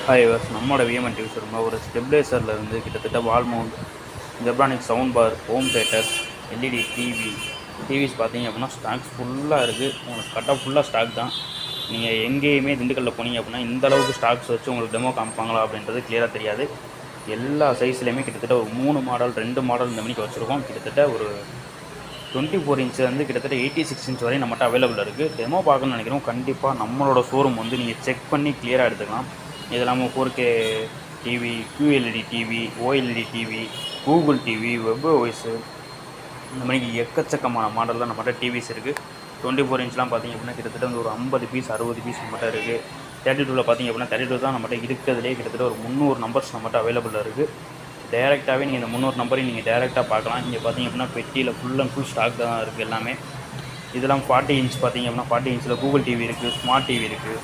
Hi viewers, நம்மளோட விஎம்என் TV ஷோரூமில் ஒரு ஸ்டெபிளைசரில் இருந்து கிட்டத்தட்ட wall mount, Zebronics sound bar, home theatre, LED TVs பார்த்தீங்க அப்படின்னா ஸ்டாக்ஸ் ஃபுல்லாக இருக்குது. உங்களுக்கு கரெக்டாக ஃபுல்லாக ஸ்டாக் தான். நீங்கள் எங்கேயுமே திண்டுக்கல்லில் போனீங்க அப்படின்னா இந்த அளவுக்கு ஸ்டாக்ஸ் வச்சு உங்களுக்கு டெமோ காமிப்பாங்களா அப்படின்றது கிளியராக தெரியாது. எல்லா சைஸ்லேயுமே கிட்டத்தட்ட ஒரு 3 மாடல் 2 மாடல் இந்த மணிக்கு வச்சுருக்கோம். கிட்டத்தட்ட ஒரு 24 இன்ச்சு வந்து கிட்டத்தட்ட 86 இன்ச் வரையும் நம்மகிட்ட அவைலபிள் இருக்குது. டெமோ பார்க்கணும்னு நினைக்கிறோம். கண்டிப்பாக நம்மளோட ஷோரூம் வந்து நீங்கள் செக் பண்ணி கிளியராக எடுத்துக்கலாம். இது இல்லாமல் 4K TV, QLED TV, OLED TV, Google TV, web voice, இந்த மாதிரி எக்கச்சக்கமான மாடலில் நம்மகிட்ட டிவிஸ் இருக்குது. 24 இன்ச்லாம் பார்த்திங்க அப்படின்னா கிட்டத்தட்ட வந்து ஒரு 50 பீஸ் 60 பீஸ் நம்மகிட்ட இருக்குது. 32 பார்த்திங்க அப்படின்னா 32 தான் நம்மகிட்ட இருக்கிறதுலே கிட்டத்தட்ட ஒரு 300 நம்பர்ஸ் நம்மகிட்ட அவைலபிள் இருக்குது. டேரெக்டாகவே நீங்கள் இந்த 300 நம்பரையும் நீங்கள் டேரெக்டாக பார்க்கலாம். இங்கே பார்த்திங்க அப்படின்னா பெட்டியில் ஃபுல் அண்ட் ஃபுல் ஸ்டாக் தான் இருக்குது எல்லாமே. இதெல்லாம் 40 இன்ச் பார்த்திங்க அப்படின்னா 40 இன்ச்சில் கூகுள் டிவி இருக்குது, ஸ்மார்ட் டிவி இருக்குது.